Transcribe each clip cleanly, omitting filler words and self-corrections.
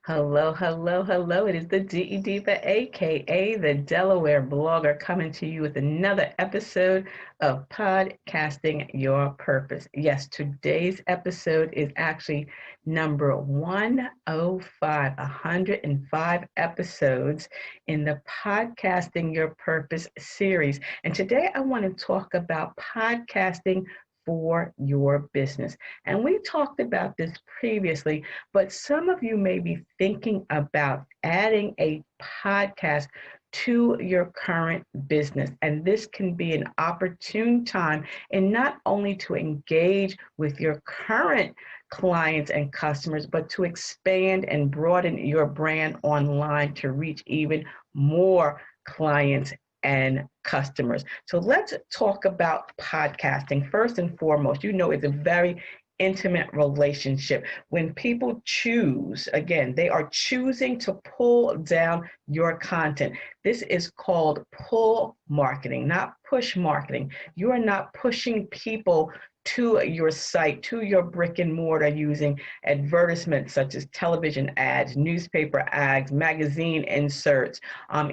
Hello, hello, hello. It is the DE Diva, aka the Delaware blogger, coming to you with another episode of Podcasting Your Purpose. Yes, today's episode is actually number 105, 105 episodes in the Podcasting Your Purpose series. And today I want to talk about podcasting for your business. And we talked about this previously, but some of you may be thinking about adding a podcast to your current business. And this can be an opportune time and not only to engage with your current clients and customers, but to expand and broaden your brand online to reach even more clients and customers. So let's talk about podcasting. First and foremost, it's a very intimate relationship. When people choose, again, they are choosing to pull down your content. This is called pull marketing, not push marketing. You are not pushing people to your site, to your brick and mortar using advertisements such as television ads, newspaper ads, magazine inserts,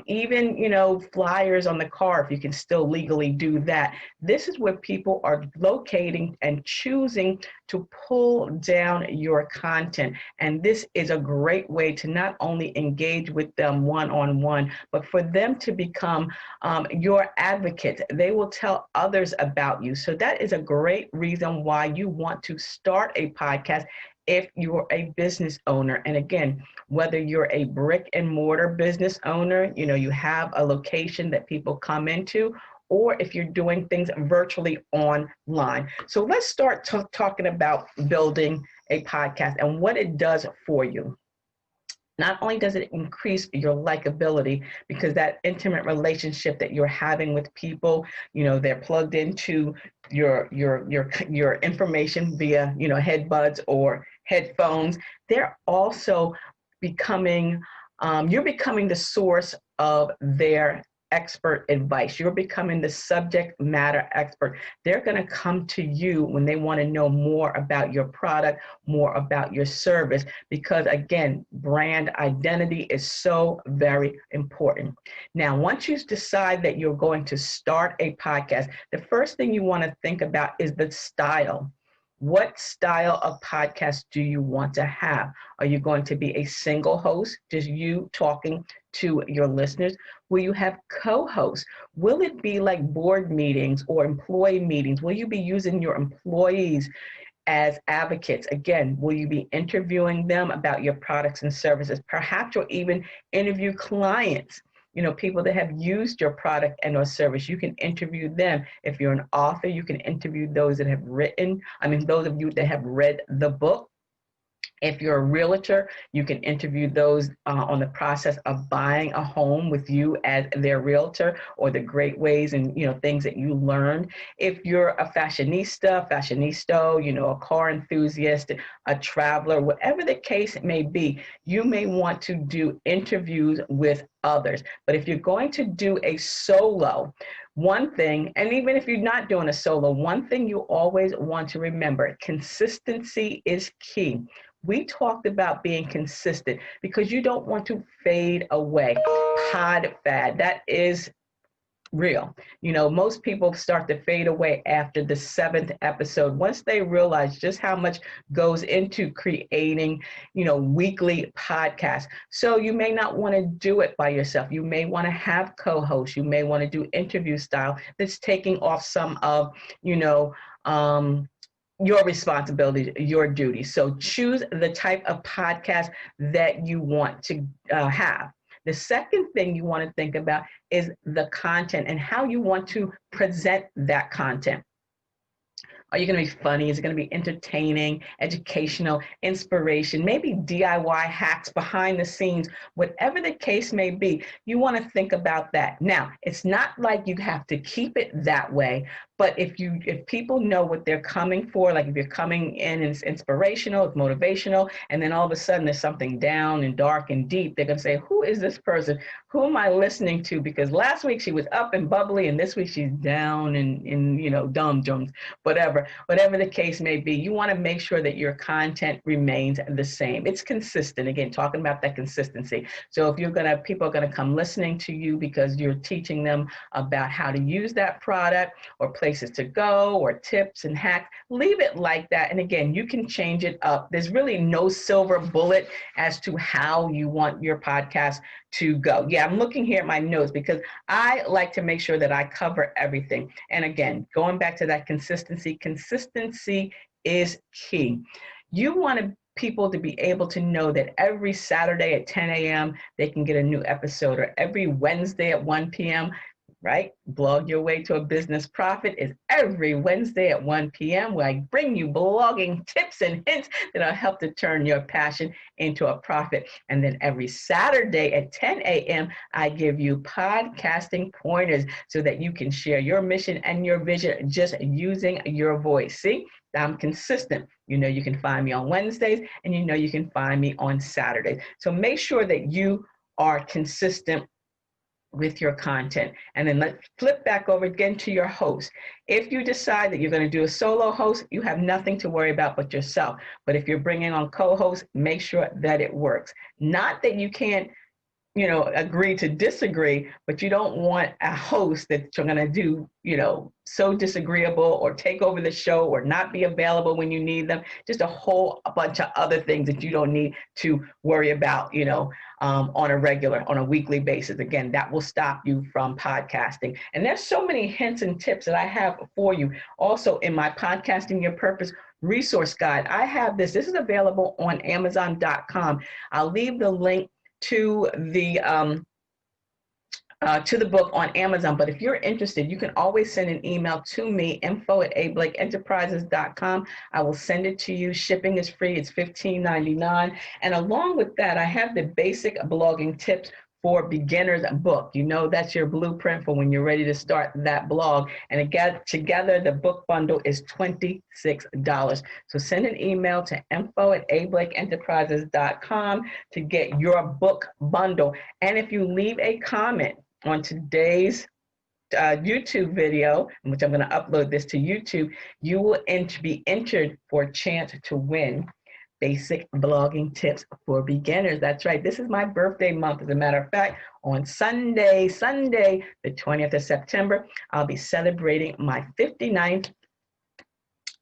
even, flyers on the car, if you can still legally do that. This is where people are locating and choosing to pull down your content. And this is a great way to not only engage with them one-on-one, but for them to become your advocates. They will tell others about you. So that is a great reason why you want to start a podcast if you're a business owner. And again, whether you're a brick and mortar business owner, you have a location that people come into, or if you're doing things virtually online. So let's start talking about building a podcast and what it does for you. Not only does it increase your likability, because that intimate relationship that you're having with people, they're plugged into your information via, headbuds or headphones. They're also becoming, you're becoming the source of their expert advice. You're becoming the subject matter expert. They're going to come to you when they want to know more about your product, more about your service, because again, brand identity is so very important. Now, once you decide that you're going to start a podcast, the first thing you want to think about is the style. What style of podcast do you want to have? Are you going to be a single host, just you talking to your listeners? Will you have co-hosts? Will it be like board meetings or employee meetings? Will you be using your employees as advocates? Again, will you be interviewing them about your products and services? Perhaps you'll even interview clients, people that have used your product and or service. You can interview them. If you're an author, you can interview those that have those of you that have read the book. If you're a realtor, you can interview those on the process of buying a home with you as their realtor, or the great ways and things that you learned. If you're a fashionista, a car enthusiast, a traveler, whatever the case may be, you may want to do interviews with others. But if you're going to do a solo, one thing, and even if you're not doing a solo, one thing you always want to remember: consistency is key. We talked about being consistent because you don't want to fade away. Pod fad, that is real. Most people start to fade away after the 7th episode, once they realize just how much goes into creating, weekly podcasts. So you may not want to do it by yourself. You may want to have co-hosts. You may want to do interview style that's taking off some of, your responsibility, your duty. So choose the type of podcast that you want to have. The second thing you want to think about is the content and how you want to present that content. Are you going to be funny? Is it going to be entertaining, educational, inspiration, maybe DIY hacks behind the scenes? Whatever the case may be, you want to think about that. Now, it's not like you have to keep it that way, but if people know what they're coming for, like if you're coming in and it's inspirational, it's motivational, and then all of a sudden there's something down and dark and deep, they're going to say, who is this person? Who am I listening to? Because last week she was up and bubbly, and this week she's down and dumb, whatever. whatever the case may be. You want to make sure that your content remains the same. It's consistent. Again, talking about that consistency. So if people are going to come listening to you because you're teaching them about how to use that product or places to go or tips and hacks, leave it like that. And again, you can change it up. There's really no silver bullet as to how you want your podcast to go. Yeah, I'm looking here at my notes because I like to make sure that I cover everything. And again, going back to that consistency is key. You want people to be able to know that every Saturday at 10 a.m. they can get a new episode, or every Wednesday at 1 p.m. Right? Blog Your Way to a Business Profit is every Wednesday at 1 p.m. where I bring you blogging tips and hints that'll help to turn your passion into a profit. And then every Saturday at 10 a.m., I give you podcasting pointers so that you can share your mission and your vision just using your voice. See, I'm consistent. You know you can find me on Wednesdays, and you know you can find me on Saturdays. So make sure that you are consistent with your content. And then let's flip back over again to your host. If you decide that you're going to do a solo host, you have nothing to worry about but yourself. But if you're bringing on co-hosts, make sure that it works. Not that you can't agree to disagree, but you don't want a host that you're going to do, so disagreeable or take over the show or not be available when you need them. Just a bunch of other things that you don't need to worry about, on a weekly basis. Again, that will stop you from podcasting. And there's so many hints and tips that I have for you. Also in my Podcasting Your Purpose resource guide, I have this. This is available on Amazon.com. I'll leave the link to the book on Amazon. But if you're interested, you can always send an email to me, info@ablakeenterprises.com. I will send it to you. Shipping is free. It's $15.99. And along with that, I have the basic blogging tips for beginners book. That's your blueprint for when you're ready to start that blog. And again, together, the book bundle is $26. So send an email to info@ablakeenterprises.com to get your book bundle. And if you leave a comment on today's YouTube video, which I'm going to upload this to YouTube, you will be entered for a chance to win basic blogging tips for beginners. That's right. This is my birthday month. As a matter of fact, on Sunday, the 20th of September, I'll be celebrating my 59th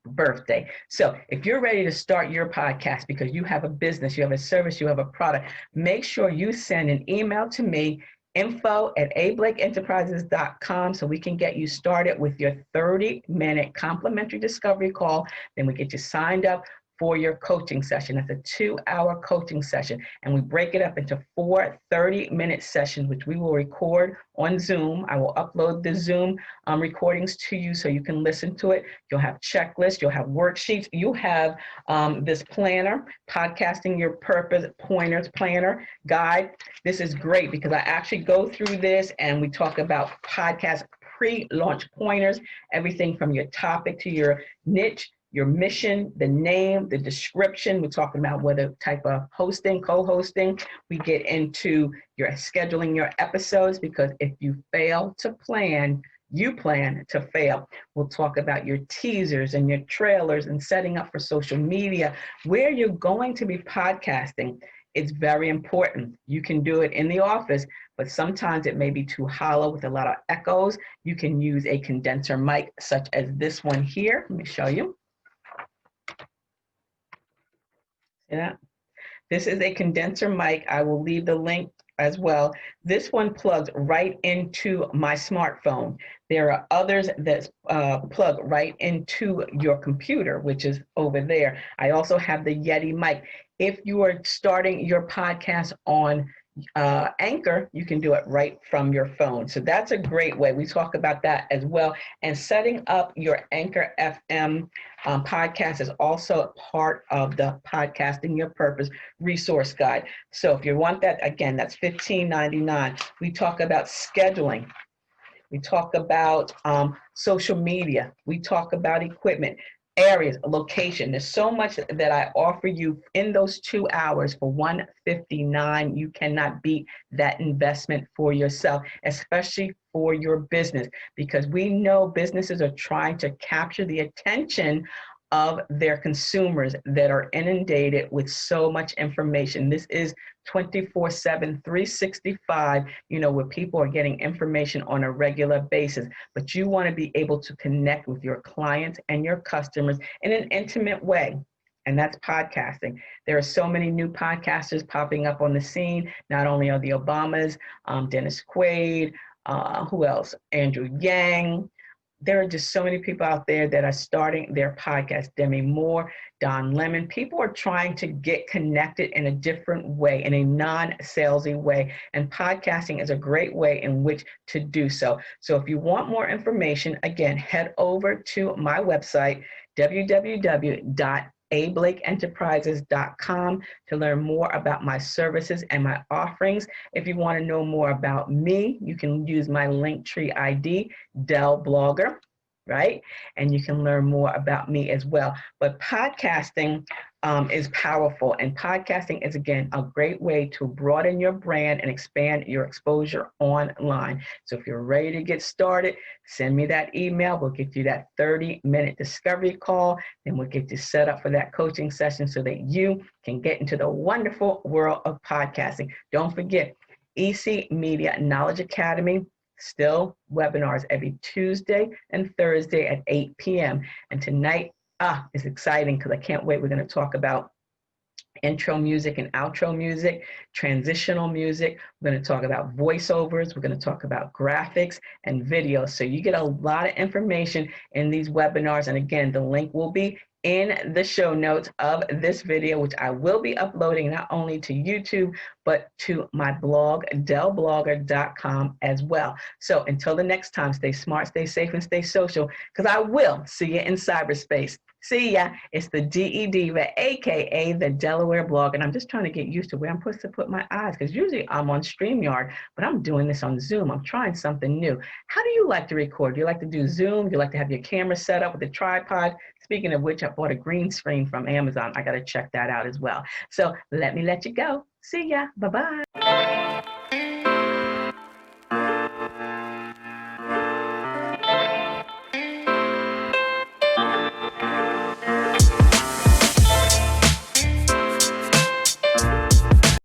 birthday. So if you're ready to start your podcast because you have a business, you have a service, you have a product, make sure you send an email to me, info@ablakeenterprises.com, so we can get you started with your 30-minute complimentary discovery call. Then we get you signed up for your coaching session. That's a 2-hour coaching session. And we break it up into 4 30-minute sessions, which we will record on Zoom. I will upload the Zoom recordings to you so you can listen to it. You'll have checklists, you'll have worksheets, you have this planner, Podcasting Your Purpose Pointers Planner Guide. This is great because I actually go through this and we talk about podcast pre-launch pointers, everything from your topic to your niche, your mission, the name, the description. We're talking about whether type of hosting, co-hosting. We get into your scheduling your episodes, because if you fail to plan, you plan to fail. We'll talk about your teasers and your trailers and setting up for social media, where you're going to be podcasting. It's very important. You can do it in the office, but sometimes it may be too hollow with a lot of echoes. You can use a condenser mic such as this one here. Let me show you. Yeah, this is a condenser mic. I will leave the link as well. This one plugs right into my smartphone. There are others that plug right into your computer, which is over there. I also have the Yeti mic. If you are starting your podcast on Anchor, you can do it right from your phone. So that's a great way. We talk about that as well. And setting up your Anchor FM podcast is also part of the Podcasting Your Purpose resource guide. So if you want that, again, that's $15.99. We talk about scheduling. We talk about social media. We talk about equipment, areas, location. There's so much that I offer you in those 2 hours for $159. You cannot beat that investment for yourself, especially for your business, because we know businesses are trying to capture the attention of their consumers that are inundated with so much information. This is 24/7, 365, where people are getting information on a regular basis. But you want to be able to connect with your clients and your customers in an intimate way. And that's podcasting. There are so many new podcasters popping up on the scene. Not only are the Obamas, Dennis Quaid, who else? Andrew Yang. There are just so many people out there that are starting their podcast. Demi Moore, Don Lemon. People are trying to get connected in a different way, in a non-salesy way. And podcasting is a great way in which to do so. So if you want more information, again, head over to my website, www.ablakeenterprises.com, to learn more about my services and my offerings. If you want to know more about me, you can use my Linktree ID, Dell Blogger, right? And you can learn more about me as well. But podcasting is powerful, and podcasting is, again, a great way to broaden your brand and expand your exposure online. So if you're ready to get started, send me that email. We'll get you that 30-minute discovery call, and we'll get you set up for that coaching session so that you can get into the wonderful world of podcasting. Don't forget, EC Media Knowledge Academy, still webinars every Tuesday and Thursday at 8 p.m. And tonight is exciting because I can't wait. We're going to talk about intro music and outro music, transitional music. We're going to talk about voiceovers. We're going to talk about graphics and video. So you get a lot of information in these webinars. And again, the link will be in the show notes of this video, which I will be uploading not only to YouTube, but to my blog, dellblogger.com as well. So until the next time, stay smart, stay safe, and stay social, because I will see you in cyberspace. See ya. It's the DE Diva, aka the Delaware Blog, and I'm just trying to get used to where I'm supposed to put my eyes, because usually I'm on StreamYard, but I'm doing this on Zoom. I'm trying something new. How do you like to record? Do you like to do Zoom? Do you like to have your camera set up with a tripod? Speaking of which, I bought a green screen from Amazon. I got to check that out as well. So let me let you go. See ya. Bye-bye.